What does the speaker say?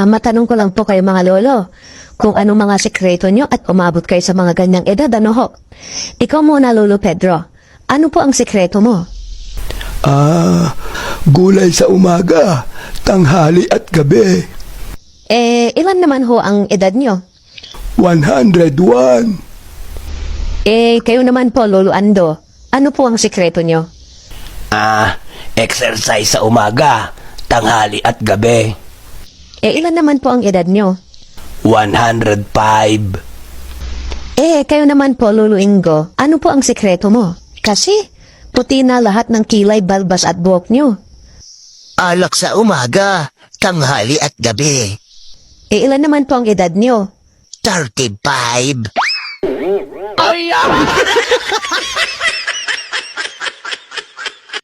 Matanong ko lang po kayo mga lolo, kung anong mga sekreto nyo at umabot kayo sa mga ganyang edad, ano ho? Ikaw muna, Lolo Pedro. Ano po ang sekreto mo? Gulay sa umaga, tanghali at gabi. Ilan naman ho ang edad nyo? 101. Kayo naman po, Lolo Ando. Ano po ang sekreto nyo? Exercise sa umaga, tanghali at gabi. Ilan naman po ang edad nyo? 105. Kayo naman po, Lolo Ingo. Ano po ang sekreto mo? Kasi, puti na lahat ng kilay, balbas at buhok nyo. Alak sa umaga, tanghali at gabi. Ilan naman po ang edad nyo? 35.